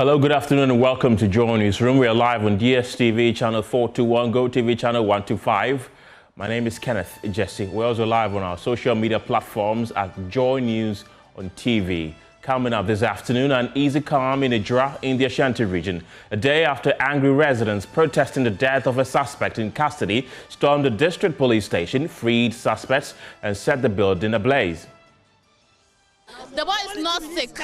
Hello, good afternoon and welcome to Joy Newsroom. We are live on DSTV channel 421, GoTV channel 125. My name is Kenneth Jesse. We're also live on our social media platforms at Joy News on TV. Coming up this afternoon, an easy calm in Ejura in the Ashanti region. A day after angry residents protesting the death of a suspect in custody stormed the district police station, freed suspects and set the building ablaze. The boy is not sick.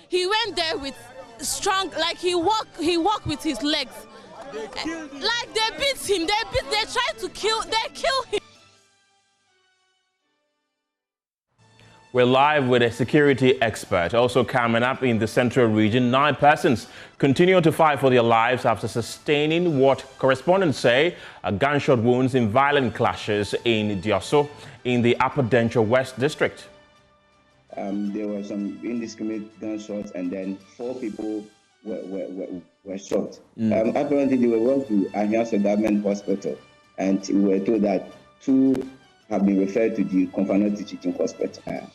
He went there with strong, like he walked with his legs. Like they beat him, they tried to kill him. We're live with a security expert. Also coming up in the central region, 9 persons continue to fight for their lives after sustaining what correspondents say are gunshot wounds in violent clashes in Dioso in the Upper Dencho West District. There were some indiscriminate gunshots, and then 4 people were shot. Apparently, they were brought to Ejura Government Hospital, and we were told that 2 have been referred to the Confirmatory Teaching Hospital.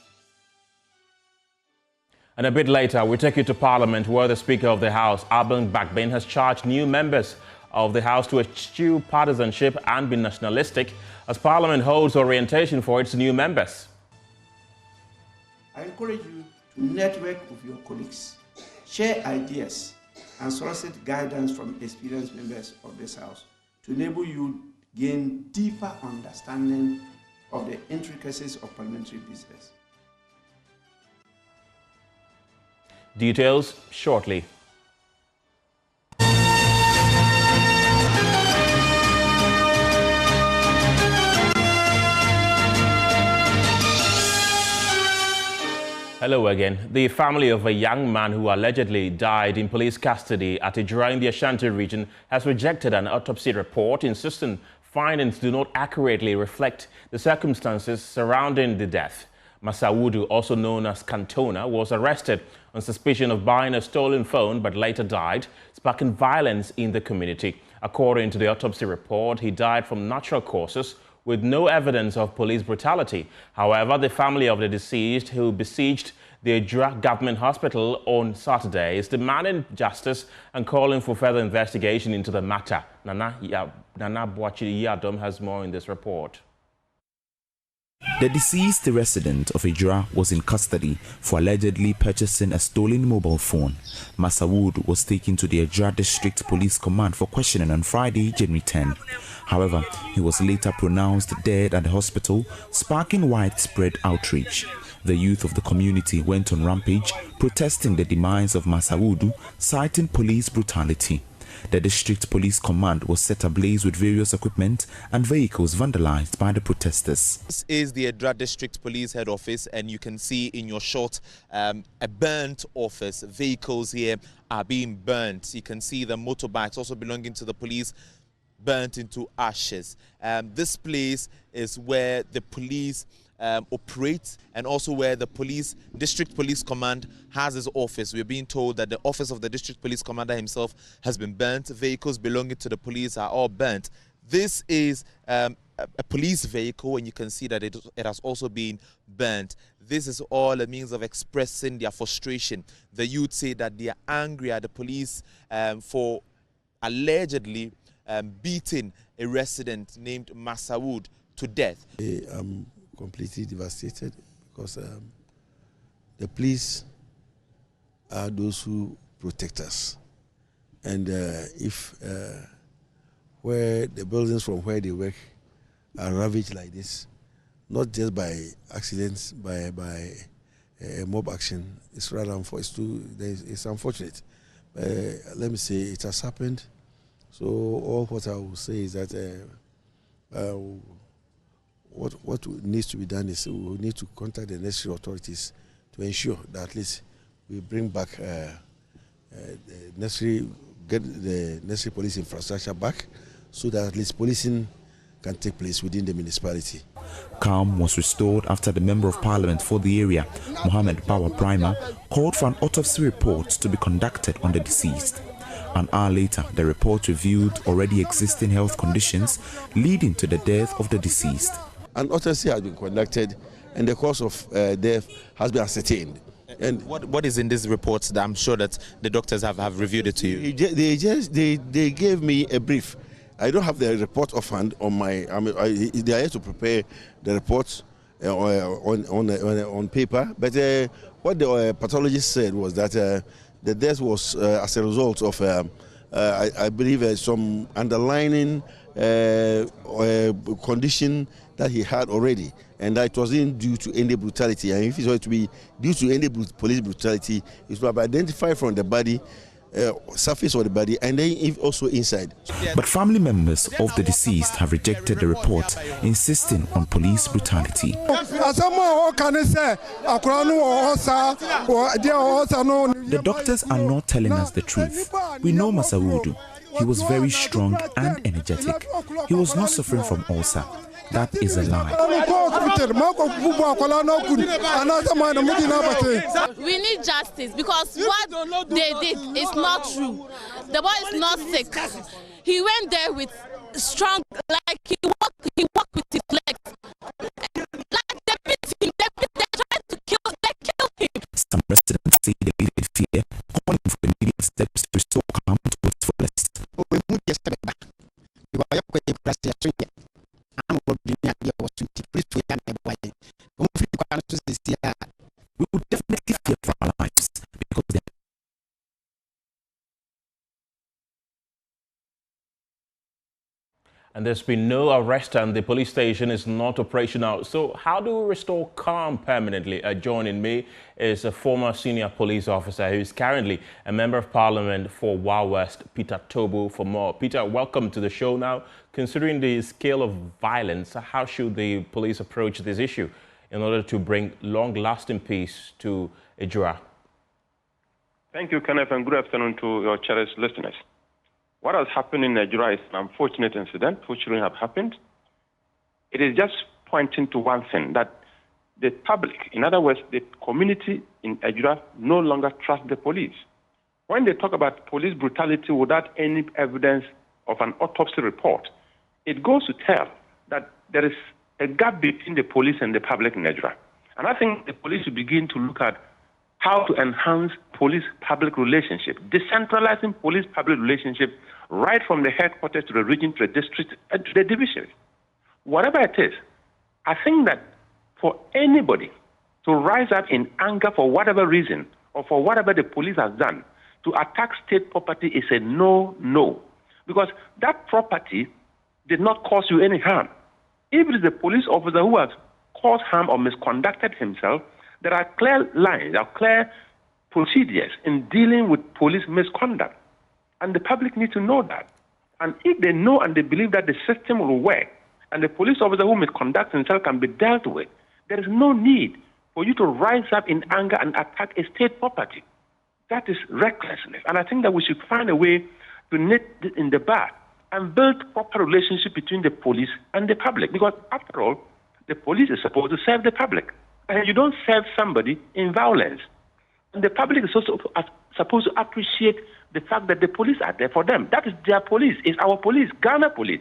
And a bit later, we take you to Parliament, where the Speaker of the House, Alban Bagbin, has charged new members of the House to eschew partisanship and be nationalistic as Parliament holds orientation for its new members. I encourage you to network with your colleagues, share ideas, and solicit guidance from experienced members of this House to enable you gain deeper understanding of the intricacies of parliamentary business. Details shortly. Hello again. The family of a young man who allegedly died in police custody at Ejura in the Ashanti region has rejected an autopsy report, insisting findings do not accurately reflect the circumstances surrounding the death. Masawudu, also known as Cantona, was arrested on suspicion of buying a stolen phone but later died, sparking violence in the community. According to the autopsy report, he died from natural causes with no evidence of police brutality. However, the family of the deceased, who besieged the Ejura Government Hospital on Saturday, is demanding justice and calling for further investigation into the matter. Nana Boachi Yadom has more in this report. The deceased resident of Ejura was in custody for allegedly purchasing a stolen mobile phone. Masawud was taken to the Ejura District Police Command for questioning on Friday, January 10. However, he was later pronounced dead at the hospital, sparking widespread outrage. The youth of the community went on rampage, protesting the demise of Masawudu, citing police brutality. The District Police Command was set ablaze with various equipment and vehicles vandalized by the protesters. This is the Ejura District Police Head Office, and you can see in your shot a burnt office. Vehicles here are being burnt. You can see the motorbikes also belonging to the police burnt into ashes. This place is where the police operates, and also where the District Police Command has its office. We're being told that the office of the District Police Commander himself has been burnt. Vehicles belonging to the police are all burnt. This is a police vehicle, and you can see that it has also been burnt. This is all a means of expressing their frustration. The youth say that they are angry at the police for allegedly beating a resident named Masawud to death. I'm completely devastated because the police are those who protect us, and if where the buildings from where they work are ravaged like this, not just by accidents, by mob action, it's rather it's unfortunate. Let me say it has happened. So all what I will say is that what needs to be done is we need to contact the necessary authorities to ensure that at least we bring back get the necessary police infrastructure back, so that at least policing can take place within the municipality. Calm was restored after the Member of Parliament for the area, Mohammed Bawa Prima, called for an autopsy report to be conducted on the deceased. An hour later, the report reviewed already existing health conditions leading to the death of the deceased. An autopsy has been conducted and the cause of death has been ascertained. And what is in this report that I'm sure that the doctors have reviewed it to you? They gave me a brief. I don't have the report offhand on my. They are here to prepare the report on paper. But what the pathologist said was that the death was as a result of, I believe, some underlying condition that he had already, and that it wasn't due to any brutality. And if it were to be due to any police brutality, it would be identified from the body, surface of the body, and then also inside. But family members of the deceased have rejected the report, insisting on police brutality. The doctors are not telling us the truth. We know Masawudu. He was very strong and energetic. He was not suffering from ulcer. That is a lie. We need justice because what they did is not true. The boy is not sick. He went there with strong, like he walked with his legs. Like they beat him, they tried to kill him. Some residents say they live in fear, calling for immediate steps to restore calm to its fullest. We would definitely fear for our lives because they. And there's been no arrest and the police station is not operational. So how do we restore calm permanently? Joining me is a former senior police officer who is currently a member of parliament for Wa West, Peter Tobu, for more. Peter, welcome to the show now. Considering the scale of violence, how should the police approach this issue in order to bring long-lasting peace to Ejura? Thank you, Kenneth, and good afternoon to your cherished listeners. What has happened in Ejura is an unfortunate incident which shouldn't have happened. It is just pointing to one thing, that the public, in other words, the community in Ejura no longer trust the police. When they talk about police brutality without any evidence of an autopsy report, it goes to tell that there is a gap between the police and the public in Ejura. And I think the police should begin to look at how to enhance police-public relationship, decentralizing police-public relationship right from the headquarters to the region, to the district, and to the division. Whatever it is, I think that for anybody to rise up in anger for whatever reason or for whatever the police has done, to attack state property is a no. Because that property did not cause you any harm. If it is the police officer who has caused harm or misconducted himself, there are clear lines, there are clear procedures in dealing with police misconduct. And the public need to know that. And if they know and they believe that the system will work and the police officer who misconducts himself can be dealt with, there is no need for you to rise up in anger and attack a state property. That is recklessness. And I think that we should find a way to nip it in the bud and build proper relationship between the police and the public. Because after all, the police is supposed to serve the public. And you don't serve somebody in violence. And the public is also supposed to appreciate the fact that the police are there for them. That is their police. It's our police, Ghana police.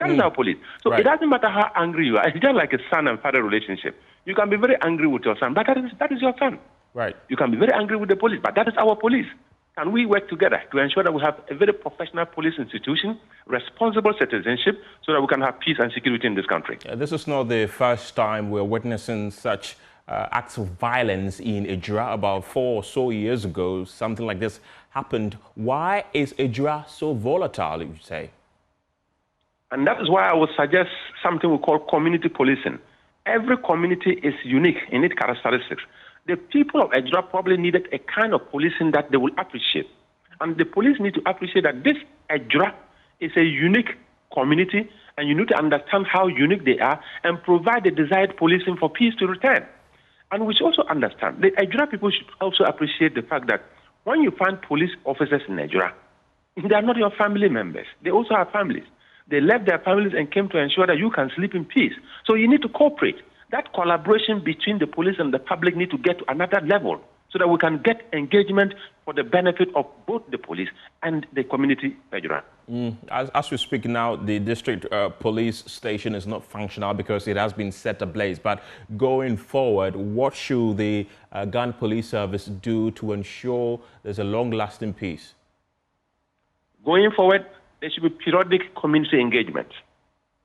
That is our police. So It doesn't matter how angry you are. It's just like a son and father relationship. You can be very angry with your son, but that is your son. Right. You can be very angry with the police, but that is our police. And we work together to ensure that we have a very professional police institution, responsible citizenship, so that we can have peace and security in this country. This is not the first time we're witnessing such acts of violence in Ejura. About 4 or so years ago, something like this happened. Why is Ejura so volatile, you say? And that is why I would suggest something we call community policing. Every community is unique in its characteristics. The people of Ejura probably needed a kind of policing that they will appreciate. And the police need to appreciate that this Ejura is a unique community, and you need to understand how unique they are and provide the desired policing for peace to return. And we should also understand, the Ejura people should also appreciate the fact that when you find police officers in Ejura, they are not your family members. They also have families. They left their families and came to ensure that you can sleep in peace. So you need to cooperate. That collaboration between the police and the public need to get to another level. so that we can get engagement for the benefit of both the police and the community, Ejura. As we speak now, the district police station is not functional because it has been set ablaze. But going forward, what should the Ghana Police Service do to ensure there's a long-lasting peace? Going forward, there should be periodic community engagement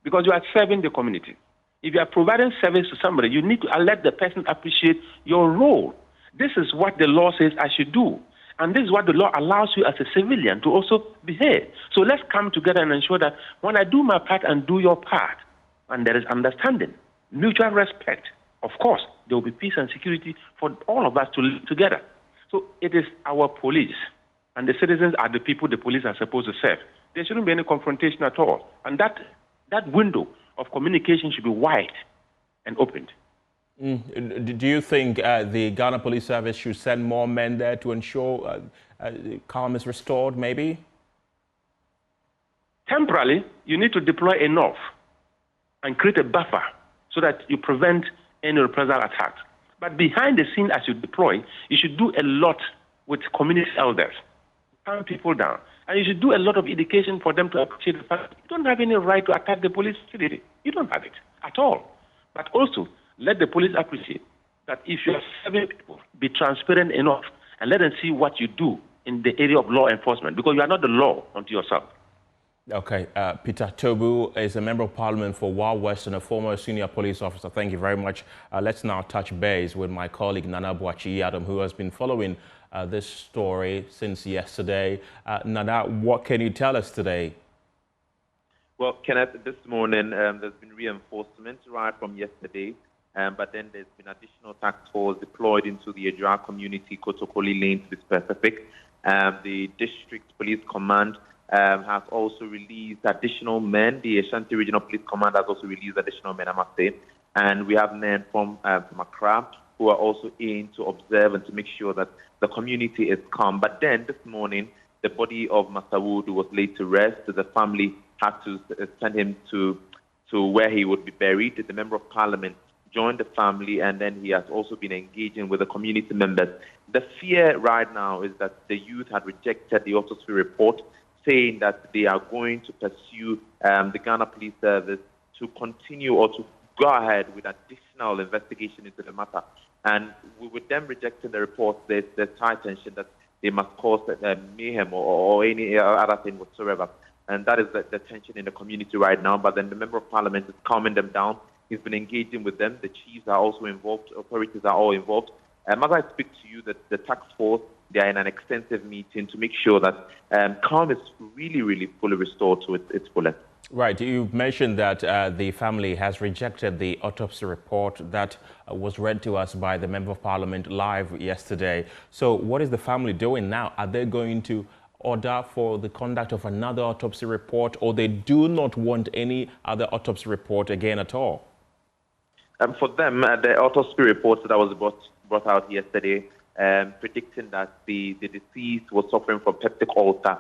because you are serving the community. If you are providing service to somebody, you need to let the person appreciate your role. This is what the law says I should do. And this is what the law allows you as a civilian to also behave. So let's come together and ensure that when I do my part and do your part, and there is understanding, mutual respect, of course, there will be peace and security for all of us to live together. So it is our police, and the citizens are the people the police are supposed to serve. There shouldn't be any confrontation at all. And that window of communication should be wide and opened. Do you think the Ghana Police Service should send more men there to ensure calm is restored, maybe? Temporarily, you need to deploy enough and create a buffer so that you prevent any reprisal attacks. But behind the scene, as you deploy, you should do a lot with community elders, calm people down. And you should do a lot of education for them to appreciate the fact that you don't have any right to attack the police facility. You don't have it at all. But also, let the police appreciate that if you are serving people, be transparent enough and let them see what you do in the area of law enforcement, because you are not the law unto yourself. Okay, Peter Tobu is a member of parliament for Wild West and a former senior police officer. Thank you very much. Let's now touch base with my colleague Nana Boachi-Adam, who has been following this story since yesterday. Nana, what can you tell us today? Well, Kenneth, this morning there's been reinforcement right from yesterday, but then there's been additional task force deployed into the Ejura community, Kotokoli Lane to be specific. The District Police Command has also released additional men. The Ashanti Regional Police Command has also released additional men, I must say. And we have men from Accra who are also in to observe and to make sure that the community is calm. But then this morning, the body of Master Wood was laid to rest. The family had to send him to where he would be buried. The Member of Parliament joined the family, and then he has also been engaging with the community members. The fear right now is that the youth had rejected the autopsy report, saying that they are going to pursue the Ghana Police Service to continue or to go ahead with additional investigation into the matter. And with them rejecting the report, there's high tension that they must cause mayhem or any other thing whatsoever. And that is the tension in the community right now. But then the Member of Parliament is calming them down. He's been engaging with them. The chiefs are also involved. Authorities are all involved. As I speak to you, the task force, they are in an extensive meeting to make sure that calm is really, really fully restored to its fullest. Right. You mentioned that the family has rejected the autopsy report that was read to us by the Member of Parliament live yesterday. So what is the family doing now? Are they going to order for the conduct of another autopsy report, or they do not want any other autopsy report again at all? For them, the autopsy report that was brought out yesterday, predicting that the deceased was suffering from peptic ulcer,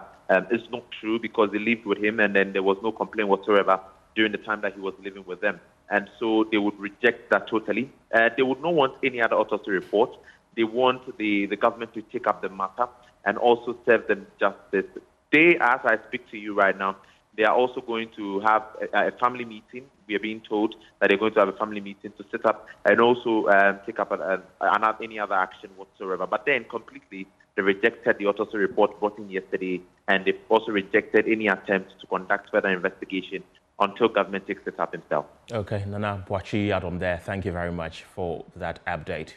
is not true, because they lived with him and then there was no complaint whatsoever during the time that he was living with them. And so they would reject that totally. They would not want any other autopsy report. They want the government to take up the matter and also serve them justice. They, as I speak to you right now, they are also going to have a family meeting. We are being told that they're going to have a family meeting to set up and also take up any other action whatsoever. But then completely, they rejected the autopsy report brought in yesterday, and they've also rejected any attempt to conduct further investigation until government takes it up himself. Okay, Nana Boachi-Adam there. Thank you very much for that update.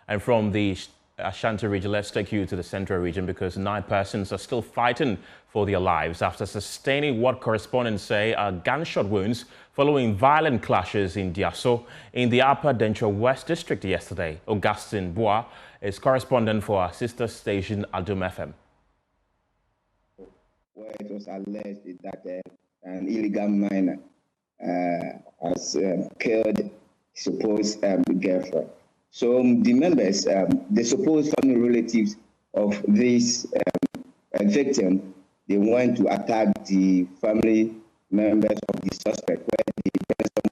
And from the Ashanti region, let's take you to the Central region, because 9 persons are still fighting for their lives after sustaining what correspondents say are gunshot wounds following violent clashes in Diaso in the Upper Dencho West District yesterday. Augustine Bois is correspondent for our sister station Adum FM. Where it was alleged that an illegal miner has killed his supposed girlfriend. So the members, the supposed family relatives of this victim, they went to attack the family members of the suspect, where they burned some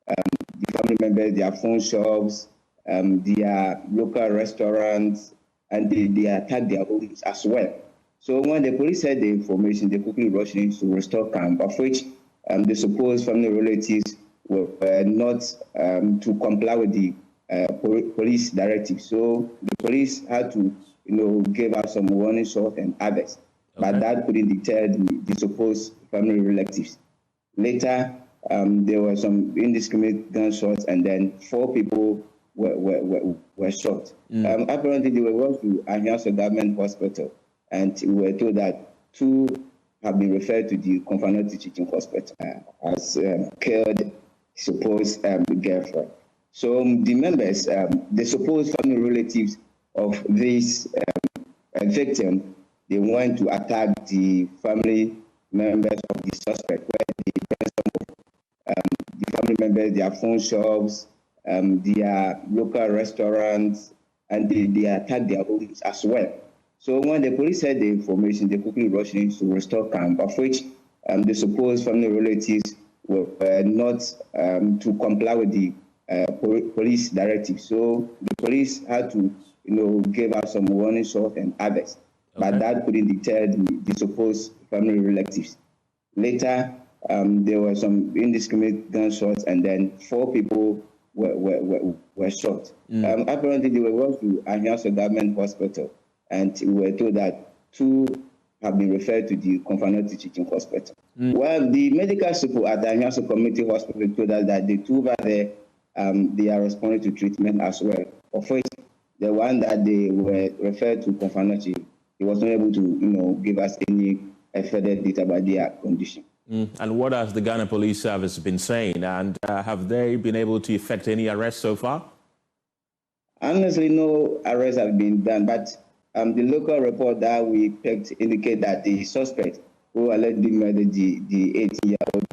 of the family members, their phone shops, their local restaurants, and they attacked their homes as well. So when the police had the information, they quickly rushed in to restore camp, of which the supposed family relatives were not to comply with the police directive. So the police had to, give out some warning shots and others, but that couldn't deter the supposed family relatives. Later, there were some indiscriminate gunshots, and then 4 people were shot. Apparently, they were brought to Ejura Government Hospital, and we were told that 2 have been referred to the Confirmatory Teaching Hospital as killed supposed girlfriend. So the members, the supposed family relatives of this victim, they went to attack the family members of the suspect, where they burned some of the family members, their phone shops, their local restaurants, and they attacked their homes as well. So when the police had the information, they quickly rushed in to restore camp, of which the supposed family relatives were not to comply with the police directive. So the police had to, give out some warning shots and others, but that couldn't deter the supposed family relatives. Later, there were some indiscriminate gunshots, and then 4 people were shot. Apparently, they were brought to Ejura Government Hospital, and we were told that 2 have been referred to the Confirmatory Teaching Hospital. Well, the medical support at the Ejura Community Hospital told us that the 2 over there, they are responding to treatment as well, of which the one that they were referred to Confirmatory, he was not able to, give us any further data about their condition. And what has the Ghana Police Service been saying? And have they been able to effect any arrests so far? Honestly, no arrests have been done, but the local report that we picked indicate that the suspect who allegedly murdered the 18-year-old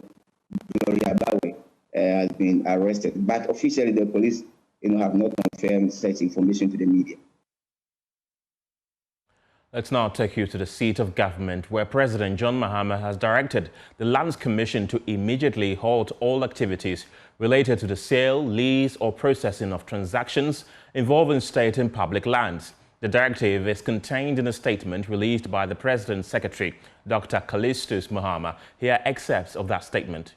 Gloria Bawe has been arrested. But officially, the police, have not confirmed such information to the media. Let's now take you to the seat of government, where President John Mahama has directed the Lands Commission to immediately halt all activities related to the sale, lease, or processing of transactions involving state and public lands. The directive is contained in a statement released by the President's Secretary, Dr. Callistus Mahama. Here are excerpts of that statement.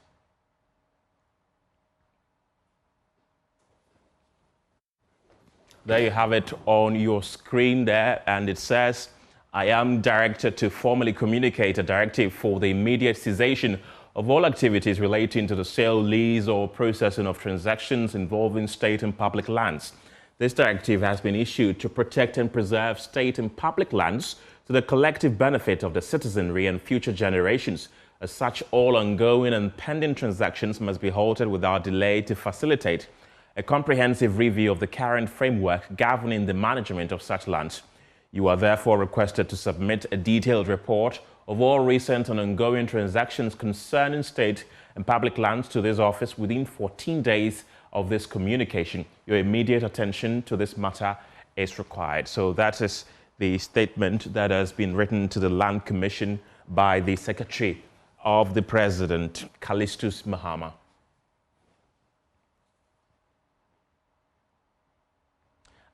There you have it on your screen there, and it says, I am directed to formally communicate a directive for the immediate cessation of all activities relating to the sale, lease, or processing of transactions involving state and public lands. This directive has been issued to protect and preserve state and public lands to the collective benefit of the citizenry and future generations. As such, all ongoing and pending transactions must be halted without delay to facilitate a comprehensive review of the current framework governing the management of such lands. You are therefore requested to submit a detailed report of all recent and ongoing transactions concerning state and public lands to this office within 14 days of this communication. Your immediate attention to this matter is required. So that is the statement that has been written to the Land Commission by the Secretary of the President, Callistus Mahama.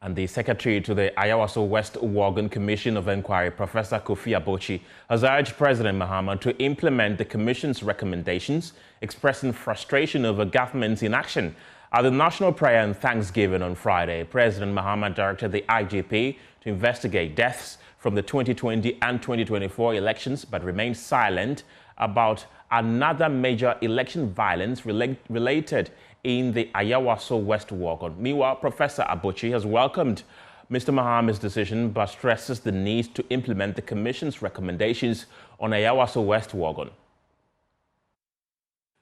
And the Secretary to the Ayawaso West Wuogon Commission of Inquiry, Professor Kofi Abochi, has urged President Mahama to implement the Commission's recommendations, expressing frustration over government's inaction. At the National Prayer and Thanksgiving on Friday, President Mahama directed the IGP to investigate deaths from the 2020 and 2024 elections, but remained silent about another major election violence related in the Ayawaso West Wuogon. Meanwhile, Professor Abochi has welcomed Mr. Mahama's decision, but stresses the need to implement the Commission's recommendations on Ayawaso West Wuogon.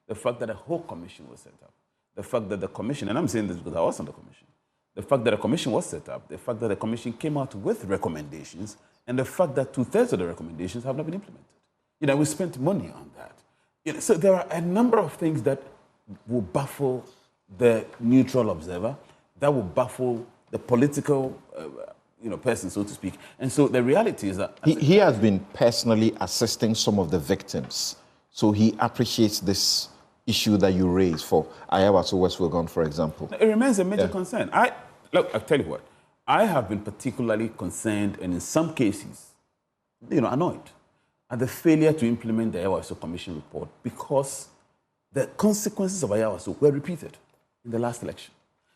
The fact that a whole commission was set up, the fact that the commission, and I'm saying this because I was on the commission, the fact that a commission was set up, the fact that the commission came out with recommendations, and the fact that 2/3 of the recommendations have not been implemented. We spent money on that. So there are a number of things that will baffle the neutral observer, that will baffle the political person, so to speak. And so the reality is that... He has been personally assisting some of the victims. So he appreciates this issue that you raised for Ayawaso West Wuogon, for example. It remains a major concern. Look, I'll tell you what. I have been particularly concerned and in some cases, annoyed at the failure to implement the Ayawaso Commission report because the consequences of Ayawaso were repeated in the last election.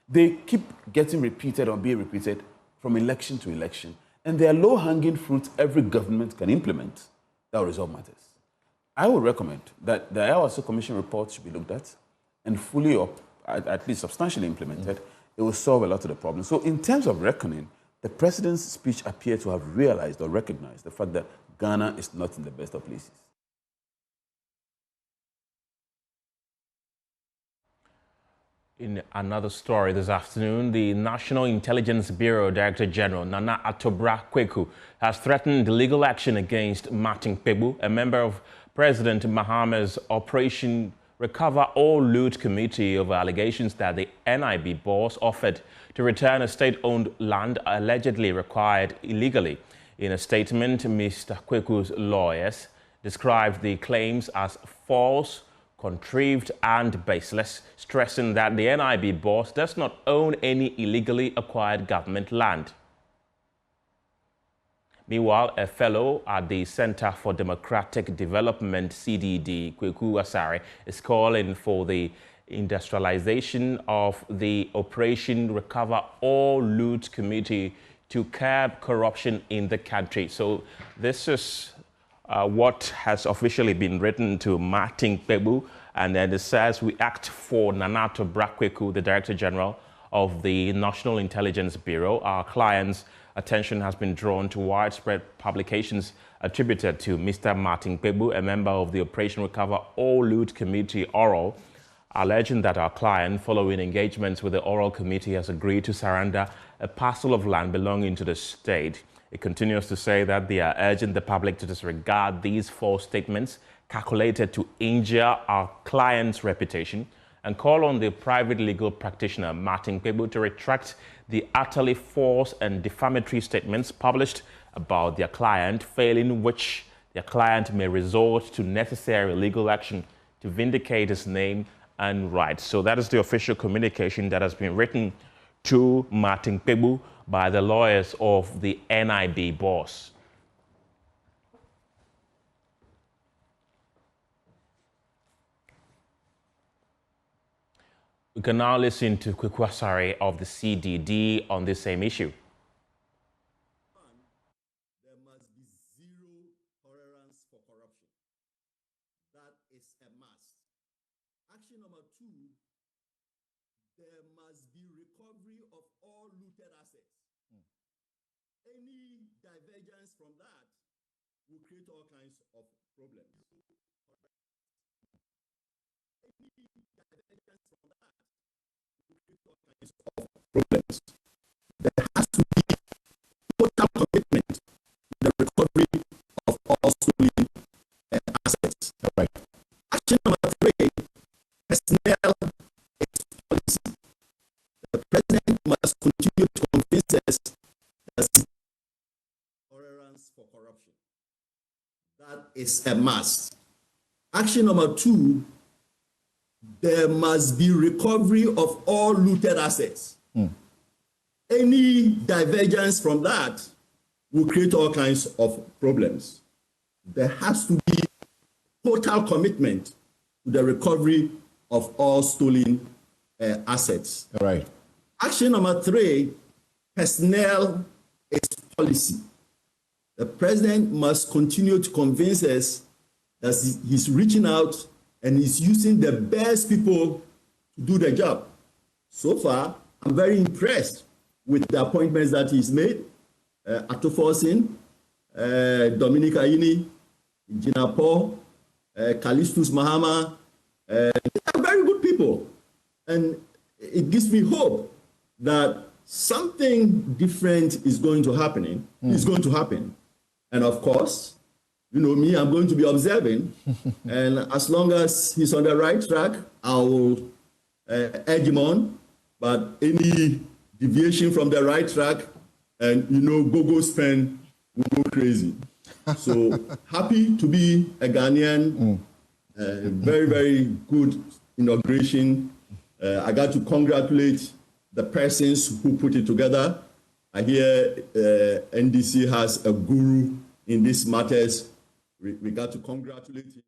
They keep getting repeated or being repeated from election to election. And there are low-hanging fruits every government can implement that will resolve matters. I would recommend that the Ayawaso Commission report should be looked at and fully or at least substantially implemented. It will solve a lot of the problems. So in terms of reckoning, the president's speech appeared to have realized or recognized the fact that Ghana is not in the best of places. In another story this afternoon, the National Intelligence Bureau Director General Nana Atobra Kweku has threatened legal action against Martin Kpebu, a member of President Mahama's Operation Recover All Loot Committee, over allegations that the NIB boss offered to return a state-owned land allegedly acquired illegally. In a statement, Mr. Kweku's lawyers described the claims as false, contrived and baseless, stressing that the NIB boss does not own any illegally acquired government land. Meanwhile, a fellow at the Center for Democratic Development, CDD, Kweku Asare, is calling for the industrialization of the Operation Recover All Loot Committee to curb corruption in the country. So this is what has officially been written to Martin Kpebu, and then it says, we act for Nana Atobra Kweku, the Director General of the National Intelligence Bureau. Our client's attention has been drawn to widespread publications attributed to Mr. Martin Kpebu, a member of the Operation Recover All Loot Committee, ORAL, alleging that our client, following engagements with the ORAL Committee, has agreed to surrender a parcel of land belonging to the state. It continues to say that they are urging the public to disregard these false statements calculated to injure our client's reputation and call on the private legal practitioner, Martin Kpebu, to retract the utterly false and defamatory statements published about their client, failing which their client may resort to necessary legal action to vindicate his name and rights. So that is the official communication that has been written to Martin Kpebu by the lawyers of the NIB boss. We can now listen to Kweku Asare of the CDD on this same issue. There must be zero tolerance for corruption. That is a must. Action number 2, there must be recovery of all looted assets. Any divergence from that will create all kinds of problems. Any divergence from that will create all kinds of problems. There has to be total commitment to the recovery of all stolen assets. Right. Action number 3, personnel policy. The president must continue to convince us that tolerance for corruption. That is a must. Action number 2, there must be recovery of all looted assets. Any divergence from that will create all kinds of problems. There has to be total commitment to the recovery of all stolen assets. All right. Action number 3, personnel policy. The president must continue to convince us that he's reaching out and he's using the best people to do the job. So far, I'm very impressed with the appointments that he's made. Ato Forsin, Dominic Ayini, Gina Paul, Callistus Mahama. They are very good people. And it gives me hope that something different is going to happen. And of course, you know me, I'm going to be observing. And as long as he's on the right track, I will edge him on. But any deviation from the right track, and go spend, will go crazy. So happy to be a Ghanaian. Very, very good inauguration. I got to congratulate the persons who put it together. I hear NDC has a guru in these matters. We got to congratulate him.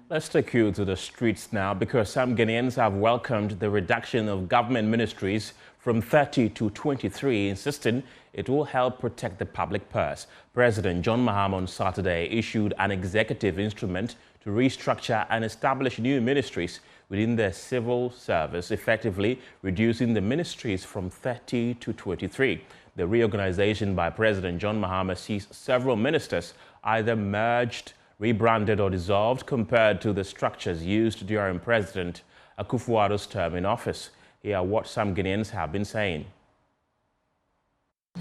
Let's take you to the streets now, because some Ghanaians have welcomed the reduction of government ministries from 30 to 23, insisting it will help protect the public purse. President John Mahama on Saturday issued an executive instrument to restructure and establish new ministries within the civil service, effectively reducing the ministries from 30 to 23. The reorganization by President John Mahama sees several ministers either merged, rebranded or dissolved compared to the structures used during President Akufo-Addo's term in office. Here, what some Ghanaians have been saying.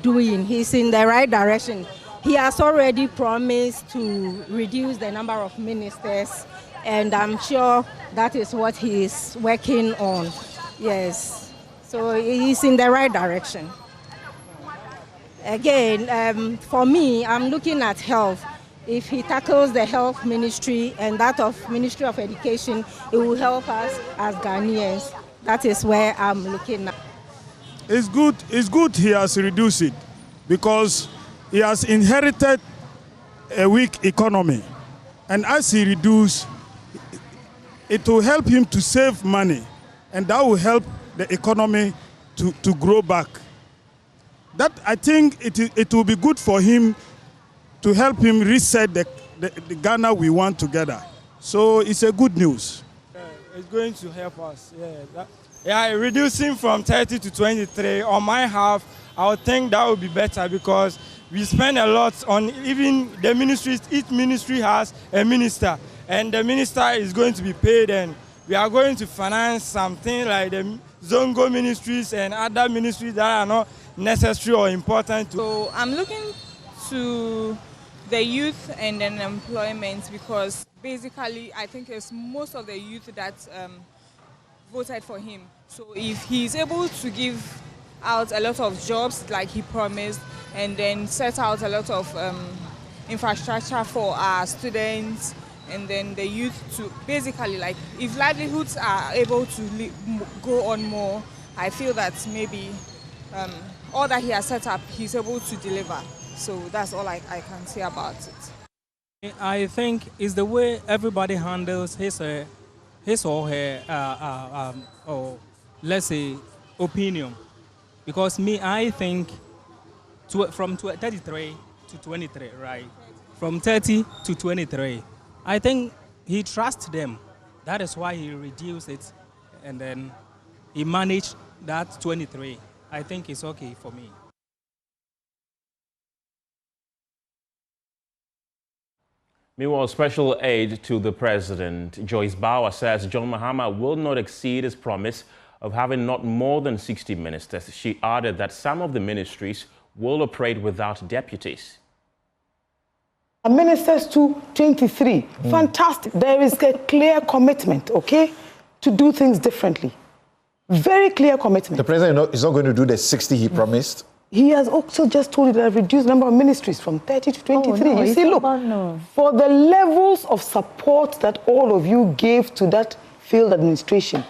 He's in the right direction. He has already promised to reduce the number of ministers, and I'm sure that is what he is working on. Yes, so he's in the right direction. Again, for me, I'm looking at health. If he tackles the health ministry and that of Ministry of Education, it will help us as Ghanaians. That is where I'm looking at. It's good he has reduced it, because he has inherited a weak economy. And as he reduces, it will help him to save money, and that will help the economy to grow back. That, I think it will be good for him to help him reset the Ghana we want together. So it's a good news. It's going to help us. Reducing from 30 to 23 on my half, I would think that would be better, because we spend a lot on even the ministries. Each ministry has a minister, and the minister is going to be paid, and we are going to finance something like the Zongo ministries and other ministries that are not necessary or important. So I'm looking to the youth and then employment, because basically I think it's most of the youth that voted for him. So if he's able to give out a lot of jobs like he promised, and then set out a lot of infrastructure for our students and then the youth, to basically, like, if livelihoods are able to go on more, I feel that maybe all that he has set up, he's able to deliver. So that's all I can say about it. I think it's the way everybody handles his or her, or let's say, opinion. Because I think from 33 to 23, right? From 30 to 23, I think he trusts them. That is why he reduced it, and then he managed that 23. I think it's okay for me. Meanwhile, special aide to the president, Joyce Bauer, says John Mahama will not exceed his promise of having not more than 60 ministers. She added that some of the ministries will operate without deputies. Ministers to 23, fantastic. There is a clear commitment, okay, to do things differently. Very clear commitment. The president is not going to do the 60 he promised. He has also just told you that I've reduced the number of ministries from 30 to 23. You see, look, for the levels of support that all of you gave to that failed administration,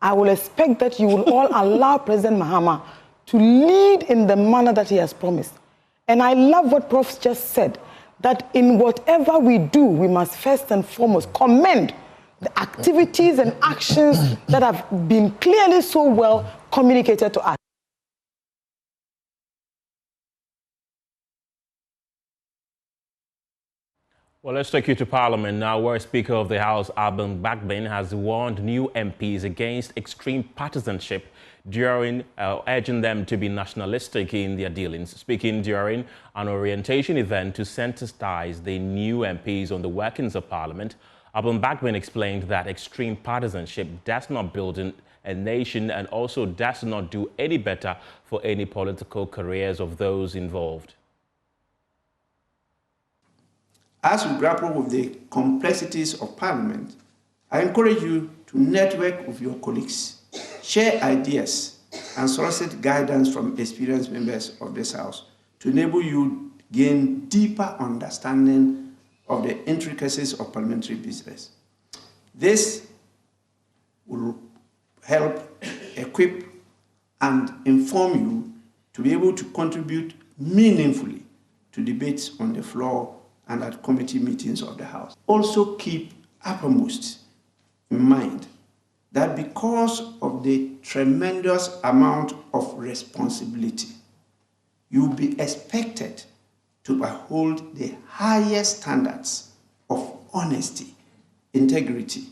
I will expect that you will all allow President Mahama to lead in the manner that he has promised. And I love what Prof just said, that in whatever we do, we must first and foremost commend the activities and actions that have been clearly so well communicated to us. Well, let's take you to Parliament now, where Speaker of the House, Alban Bagbin, has warned new MPs against extreme partisanship during urging them to be nationalistic in their dealings. Speaking during an orientation event to sensitize the new MPs on the workings of Parliament, Alban Bagbin explained that extreme partisanship does not build a nation and also does not do any better for any political careers of those involved. As we grapple with the complexities of Parliament, I encourage you to network with your colleagues, share ideas, and solicit guidance from experienced members of this House to enable you gain deeper understanding of the intricacies of parliamentary business. This will help equip and inform you to be able to contribute meaningfully to debates on the floor and at committee meetings of the House. Also keep uppermost in mind that because of the tremendous amount of responsibility, you'll be expected to uphold the highest standards of honesty, integrity,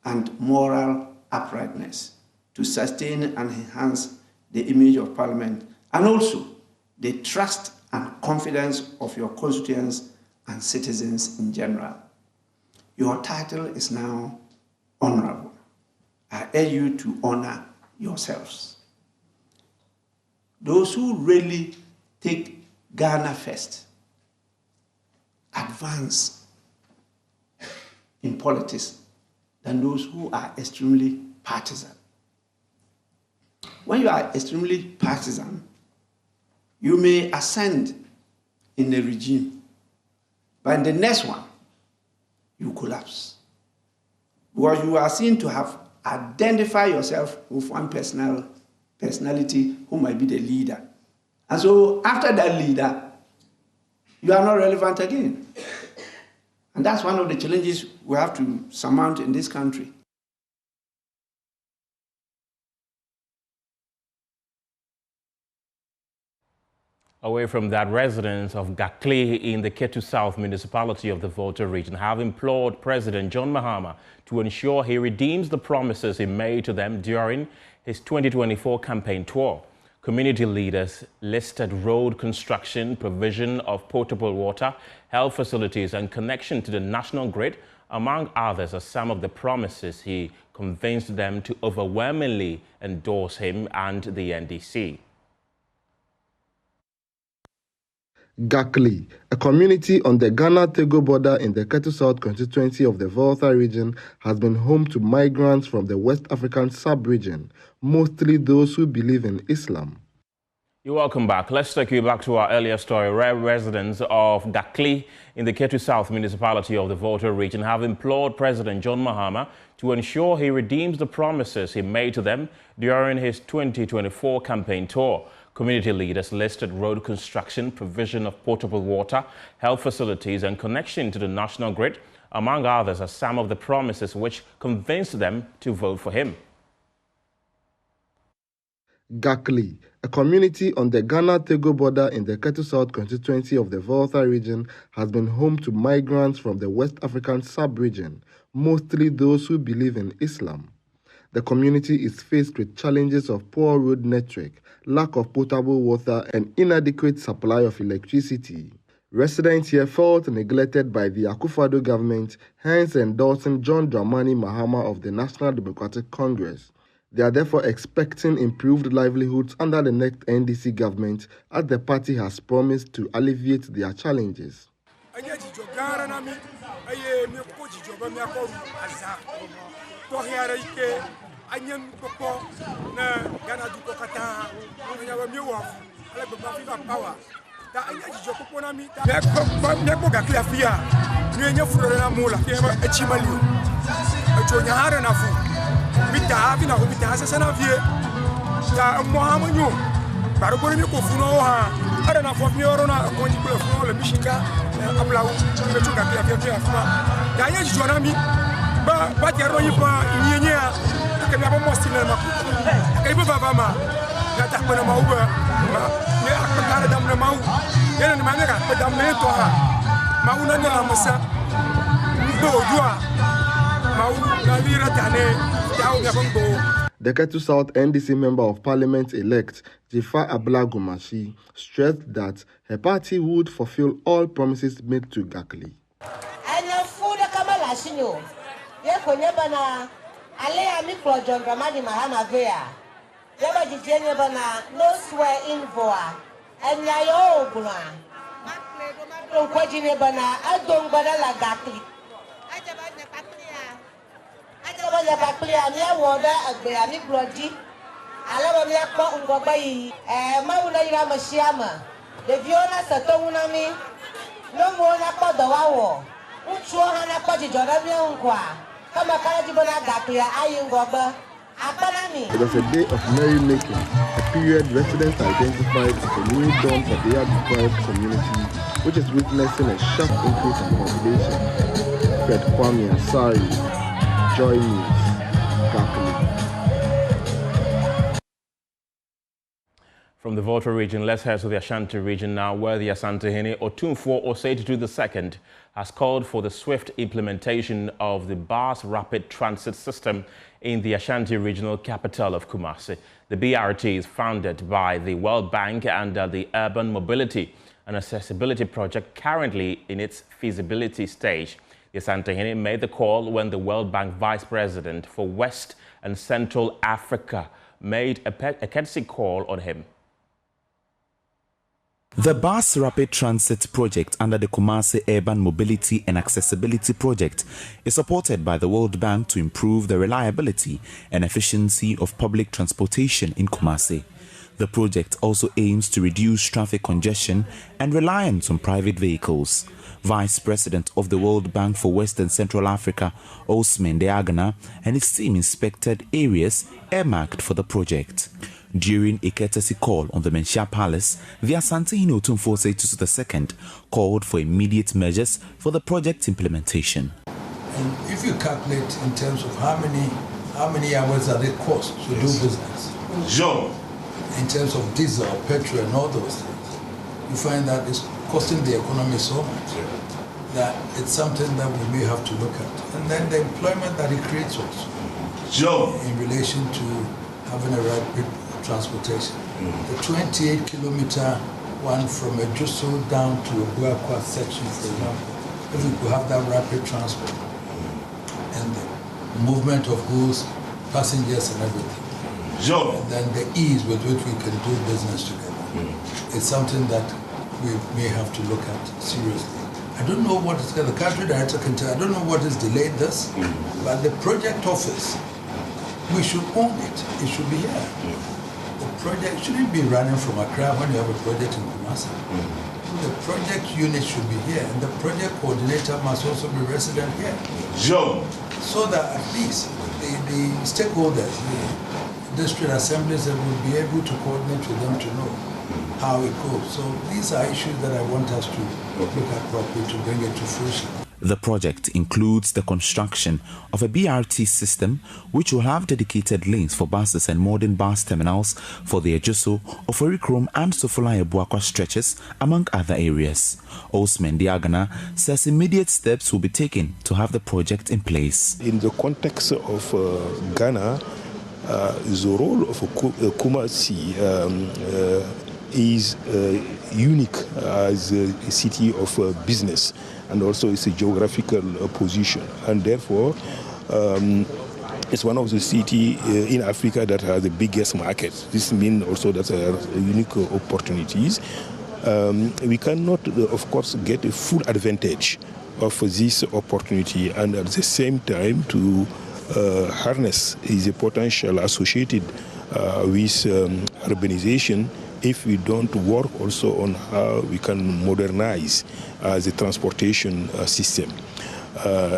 and moral uprightness to sustain and enhance the image of Parliament and also the trust and confidence of your constituents and citizens in general. Your title is now honorable. I urge you to honor yourselves. Those who really take Ghana first advance in politics than those who are extremely partisan. When you are extremely partisan, you may ascend in a regime, but in the next one, you collapse. Because you are seen to have identified yourself with one personality who might be the leader. And so after that leader, you are not relevant again. And that's one of the challenges we have to surmount in this country. Away from that, residents of Gakli in the Ketu South municipality of the Volta region have implored President John Mahama to ensure he redeems the promises he made to them during his 2024 campaign tour. Community leaders listed road construction, provision of potable water, health facilities and connection to the national grid, among others, as some of the promises he convinced them to overwhelmingly endorse him and the NDC. Gakli, a community on the Ghana-Togo border in the Ketu South constituency of the Volta region, has been home to migrants from the West African sub-region, mostly those who believe in Islam. You're welcome back. Let's take you back to our earlier story, where residents of Gakli in the Ketu South municipality of the Volta region have implored President John Mahama to ensure he redeems the promises he made to them during his 2024 campaign tour. Community leaders listed road construction, provision of potable water, health facilities and connection to the national grid, among others, as some of the promises which convinced them to vote for him. Gakli, a community on the Ghana-Togo border in the Ketu South constituency of the Volta region, has been home to migrants from the West African sub-region, mostly those who believe in Islam. The community is faced with challenges of poor road network, lack of potable water, and inadequate supply of electricity. Residents here felt neglected by the Akufo-Addo government, hence endorsing John Dramani Mahama of the National Democratic Congress. They are therefore expecting improved livelihoods under the next NDC government, as the party has promised to alleviate their challenges. The Ketu South NDC Member of Parliament-elect, Jifa Ablagumashi, stressed that her party would fulfill all promises made to Gakli. It was a day of merrymaking a period residents identified as a new dawn for their deprived community, which is witnessing a sharp increase in population. Fred Kwame Ansari, Joy News, Berkeley. From the Volta region, let's head to the Ashanti region now, where the Asantehene Otumfuo Osei-Tutu II has called for the swift implementation of the bus rapid transit system in the Ashanti regional capital of Kumasi. The BRT is founded by the World Bank under the Urban Mobility and Accessibility Project, currently in its feasibility stage. The Asantehene made the call when the World Bank Vice President for West and Central Africa made a courtesy call on him. The Bus Rapid Transit Project under the Kumasi Urban Mobility and Accessibility Project is supported by the World Bank to improve the reliability and efficiency of public transportation in Kumasi. The project also aims to reduce traffic congestion and reliance on private vehicles. Vice President of the World Bank for West and Central Africa, Osman Deagana, and his team inspected areas earmarked for the project. During a courtesy call on the Menchia Palace, the Asantehene Otumfuo Osei-Tutu II called for immediate measures for the project implementation. And if you calculate in terms of how many hours are they cost to do business, sure, in terms of diesel, petrol, and all those things, you find that it's costing the economy so much that it's something that we may have to look at. And then the employment that it creates also, sure, in relation to having a rapid transportation. The 28-kilometer one from Ejura down to a Buakwa section, for example, if we could have that rapid transport and the movement of goods, passengers and everything, sure, and then the ease with which we can do business together, it's something that we may have to look at seriously. I don't know what is, the country director can tell, I don't know what has delayed this, but the project office, we should own it. It should be here. The project shouldn't be running from Accra when you have a project in Kumasi. The project unit should be here, and the project coordinator must also be resident here. Sure. So that at least the stakeholders, the district assemblies, will be able to coordinate with them to know how it goes. So these are issues that I want us to look at properly to bring it to fruition. The project includes the construction of a BRT system which will have dedicated lanes for buses and modern bus terminals for the Ejuso, Oforikrom and Sofolaye Buakwa stretches, among other areas. Osman Diagana says immediate steps will be taken to have the project in place. In the context of Ghana, the role of Kumasi is unique as a city of business, and also it's a geographical position, and therefore it's one of the cities in Africa that has the biggest market. This means also that there are unique opportunities. We cannot, of course, get a full advantage of this opportunity, and at the same time to harness the potential associated with urbanization if we don't work also on how we can modernize the transportation system.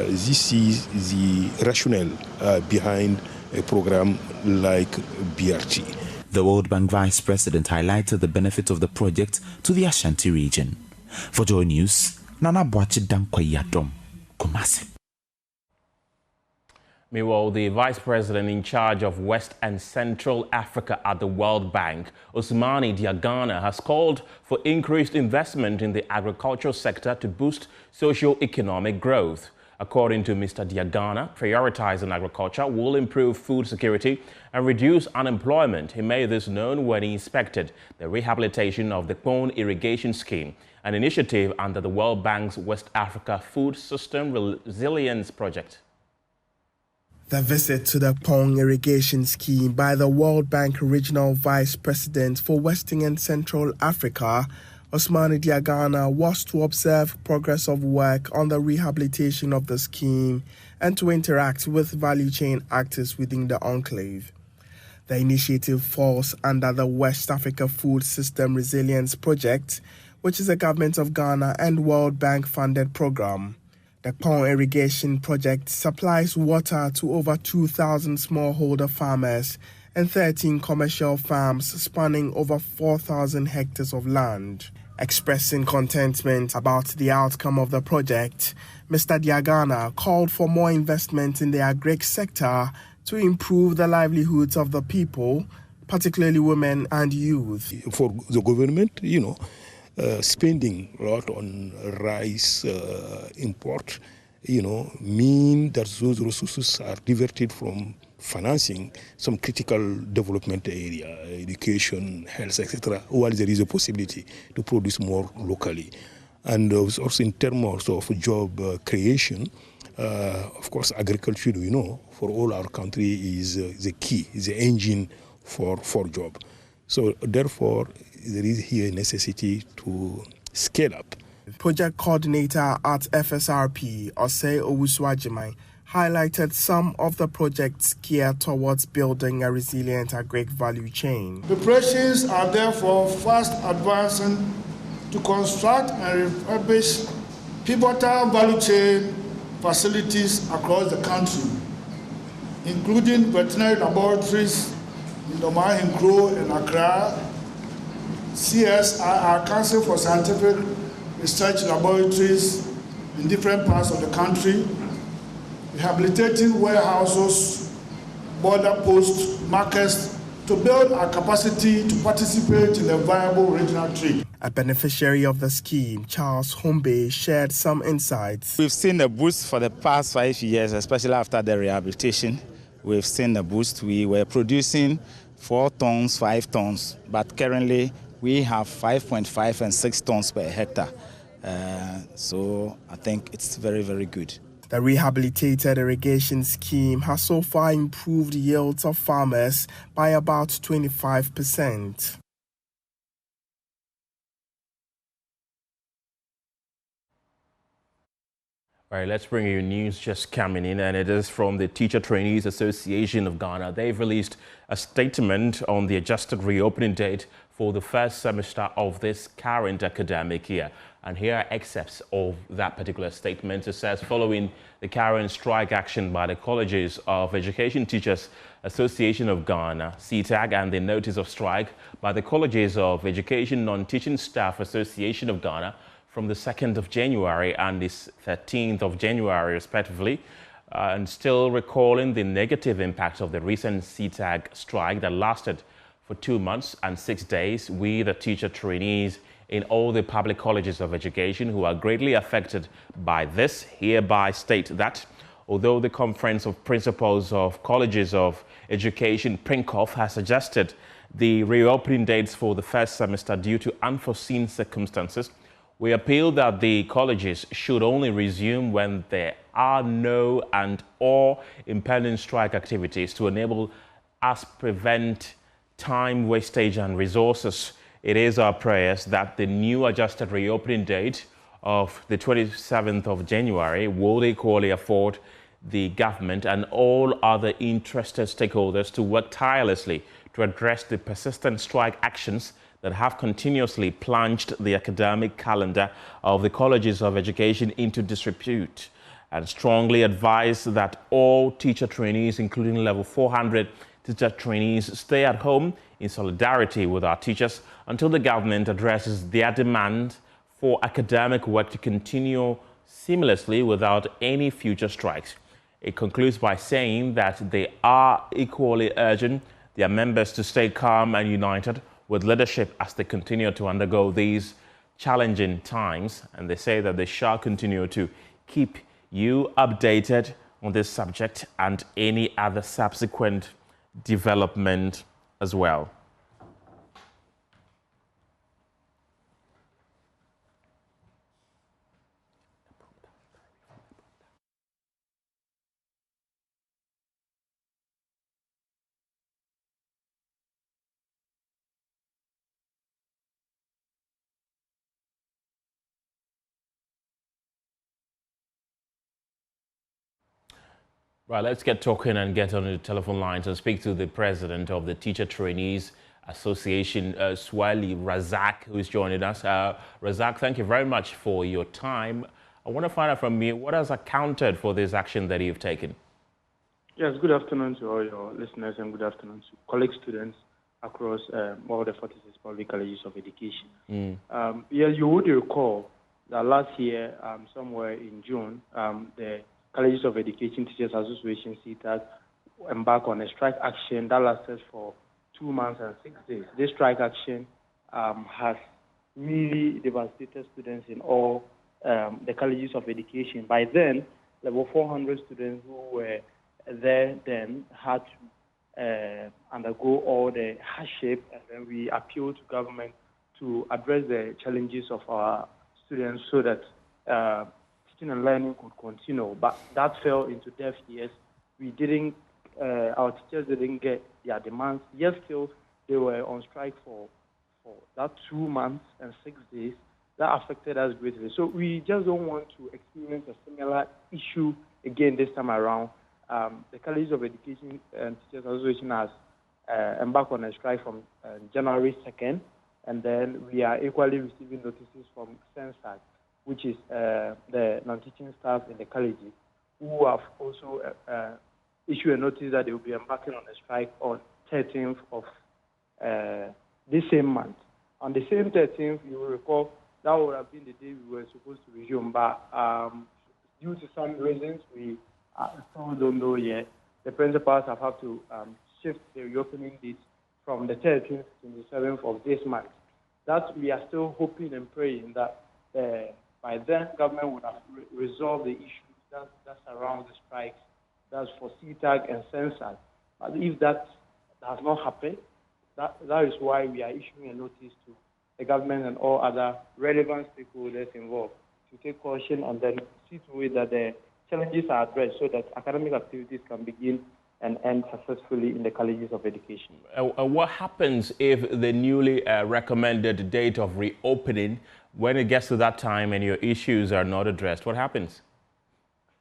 This is the rationale behind a program like BRT. The World Bank Vice President highlighted the benefit of the project to the Ashanti region. For Joy News, Nana Boachi Dankwayadom, Kumasi. Meanwhile, the Vice President in charge of West and Central Africa at the World Bank, Ousmane Diagana, has called for increased investment in the agricultural sector to boost socio-economic growth. According to Mr. Diagana, prioritizing agriculture will improve food security and reduce unemployment. He made this known when he inspected the rehabilitation of the Pone Irrigation Scheme, an initiative under the World Bank's West Africa Food System Resilience Project. The visit to the Pone Irrigation Scheme by the World Bank Regional Vice President for Western and Central Africa, Ousmane Diagana, was to observe progress of work on the rehabilitation of the scheme and to interact with value chain actors within the enclave. The initiative falls under the West Africa Food System Resilience Project, which is a Government of Ghana and World Bank funded program. The Pone Irrigation Project supplies water to over 2,000 smallholder farmers and 13 commercial farms spanning over 4,000 hectares of land. Expressing contentment about the outcome of the project, Mr. Diagana called for more investment in the agric sector to improve the livelihoods of the people, particularly women and youth. For the government, spending a lot on rice import, mean that those resources are diverted from financing some critical development area, education, health, etc., while there is a possibility to produce more locally. And also in terms of job creation, of course, agriculture, for all our country is the key, is the engine for job. So therefore, there is here a necessity to scale up. Project coordinator at FSRP, Osei Owusu-Ajimai, highlighted some of the projects geared towards building a resilient agric value chain. Preparations are therefore fast advancing to construct and refurbish pivotal value chain facilities across the country, including veterinary laboratories in Domahinkro and Accra, CSIR, Council for Scientific Research Laboratories in different parts of the country, rehabilitating warehouses, border posts, markets, to build our capacity to participate in a viable regional trade. A beneficiary of the scheme, Charles Hombe, shared some insights. We've seen a boost for the past 5 years, especially after the rehabilitation. We've seen a boost. We were producing 4 tons, 5 tons, but currently we have 5.5 and 6 tons per hectare. So I think it's very, very good. The rehabilitated irrigation scheme has so far improved yields of farmers by about 25%. All right, let's bring you news just coming in, and it is from the Teacher Trainees Association of Ghana. They've released a statement on the adjusted reopening date for the first semester of this current academic year. And here are excerpts of that particular statement. It says, following the current strike action by the Colleges of Education Teachers Association of Ghana, CTAG, and the notice of strike by the Colleges of Education Non-Teaching Staff Association of Ghana from the 2nd of January and the 13th of January, respectively, and still recalling the negative impact of the recent CTAG strike that lasted for 2 months and 6 days, we, the teacher trainees in all the public colleges of education who are greatly affected by this, hereby state that although the Conference of Principals of Colleges of Education, PRINCOF, has suggested the reopening dates for the first semester due to unforeseen circumstances, we appeal that the colleges should only resume when there are no and/or impending strike activities to enable us prevent time wastage and resources. It is our prayers that the new adjusted reopening date of the 27th of January will equally afford the government and all other interested stakeholders to work tirelessly to address the persistent strike actions that have continuously plunged the academic calendar of the colleges of education into disrepute, and strongly advise that all teacher trainees, including level 400 teacher trainees, stay at home in solidarity with our teachers until the government addresses their demand for academic work to continue seamlessly without any future strikes. It concludes by saying that they are equally urging their members to stay calm and united with leadership as they continue to undergo these challenging times, and they say that they shall continue to keep you updated on this subject and any other subsequent development as well. Right, let's get talking and get on the telephone lines and speak to the president of the Teacher Trainees Association, Swali Razak, who is joining us. Razak, thank you very much for your time. I want to find out from you, what has accounted for this action that you've taken? Yes, good afternoon to all your listeners and good afternoon to college students across all the 46 public colleges of education. Yeah, you would recall that last year, somewhere in June, the Colleges of Education Teachers Association, CTAG, embarked on a strike action that lasted for 2 months and 6 days. This strike action has really devastated students in all the colleges of education. By then, there were 400 students who were there then had to undergo all the hardship, and then we appealed to government to address the challenges of our students so that teaching and learning could continue. But that fell into deaf ears. We didn't, our teachers didn't get their demands. Yet still, they were on strike for that 2 months and 6 days. That affected us greatly. So we just don't want to experience a similar issue again this time around. The Colleges of Education and Teachers Association has embarked on a strike from January 2nd, and then we are equally receiving notices from SENSAC, which is the non-teaching staff in the colleges, who have also issued a notice that they will be embarking on a strike on 13th of this same month. On the same 13th, you will recall, that would have been the day we were supposed to resume, but due to some reasons, we still don't know yet. The principals have had to shift the reopening date from the 13th to the 7th of this month. That we are still hoping and praying that by then government would have resolved the issues that's around the strikes. That's for CTAG and SENSAC. But if that has not happened, that is why we are issuing a notice to the government and all other relevant stakeholders involved to take caution and then see to it that the challenges are addressed so that academic activities can begin and end successfully in the colleges of education. What happens if the newly recommended date of reopening, when it gets to that time and your issues are not addressed, what happens?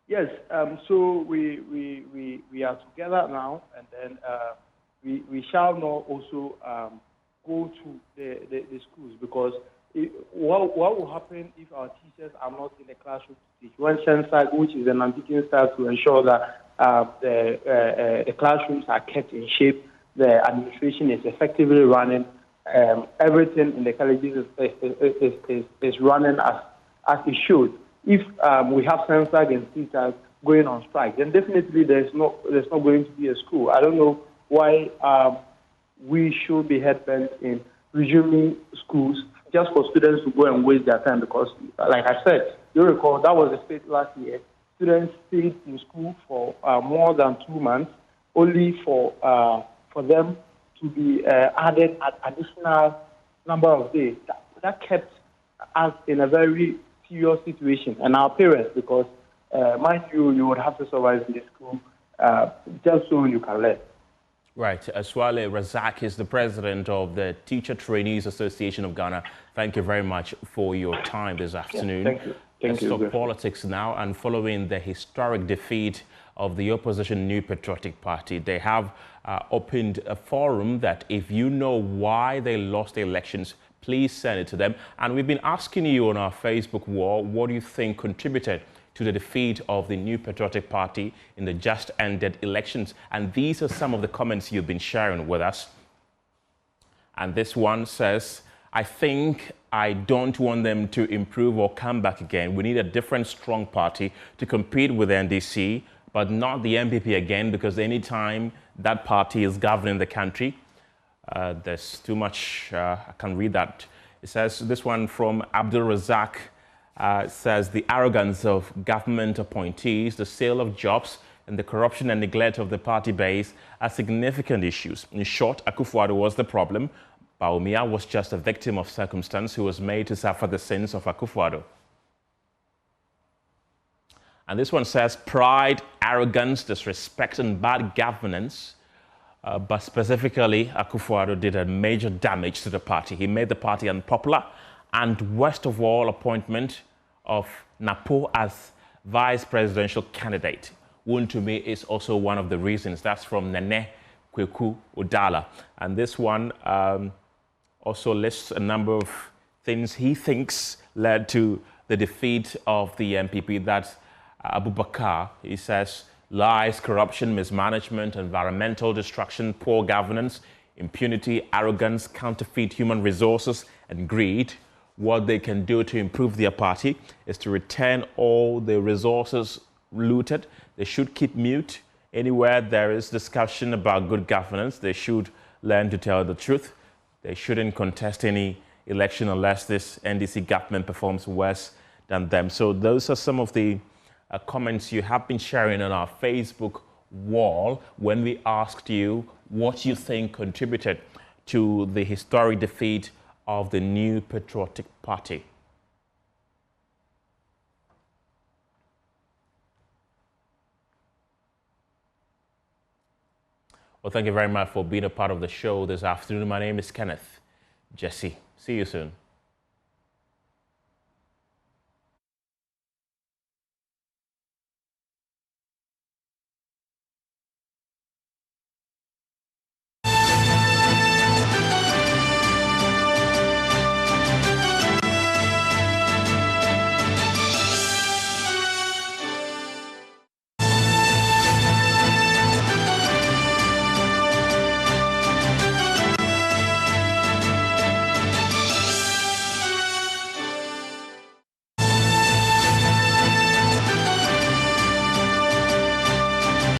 Yes, so we are together now, and then we shall not also go to the schools, because what will happen if our teachers are not in the classroom to teach? When SENSAC, which is the non-teaching staff, to ensure that the classrooms are kept in shape, the administration is effectively running, everything in the colleges is running as it should. If we have SENSAC and CTAG going on strike, then definitely there's not going to be a school. I don't know why we should be head-bent in resuming schools just for students to go and waste their time, because, like I said, you recall that was the state last year. Students stayed in school for more than 2 months, only for them to be added an additional number of days. That kept us in a very serious situation, and our parents, because mind you would have to survive in the school just so you can learn. Right. Aswale Razak is the president of the Teacher Trainees Association of Ghana. Thank you very much for your time this afternoon. Thank you. Let's talk politics now. And following the historic defeat of the opposition New Patriotic Party, they have opened a forum that if you know why they lost the elections, please send it to them. And we've been asking you on our Facebook wall, what do you think contributed to the defeat of the New Patriotic Party in the just ended elections? And these are some of the comments you've been sharing with us. And this one says, I think I don't want them to improve or come back again. We need a different strong party to compete with the NDC, but not the MPP again, because anytime that party is governing the country, there's too much, I can read that. It says, this one from Abdul Razak, says the arrogance of government appointees, the sale of jobs, and the corruption and neglect of the party base are significant issues. In short, Akufo-Addo was the problem. Bawumia was just a victim of circumstance who was made to suffer the sins of Akufo-Addo. And this one says pride, arrogance, disrespect, and bad governance. But specifically, Akufo-Addo did a major damage to the party. He made the party unpopular. And worst of all, appointment of Napo as vice presidential candidate. One to me is also one of the reasons. That's from Nene Kweku Udala. And this one also lists a number of things he thinks led to the defeat of the MPP. That's Abubakar. He says Lies, corruption, mismanagement, environmental destruction, poor governance, impunity, arrogance, counterfeit human resources, and greed. What they can do to improve their party is to return all the resources looted. They should keep mute. Anywhere there is discussion about good governance, they should learn to tell the truth. They shouldn't contest any election unless this NDC government performs worse than them. So those are some of the comments you have been sharing on our Facebook wall when we asked you what you think contributed to the historic defeat of the New Patriotic Party. Well, thank you very much for being a part of the show this afternoon. My name is Kenneth Jesse. See you soon.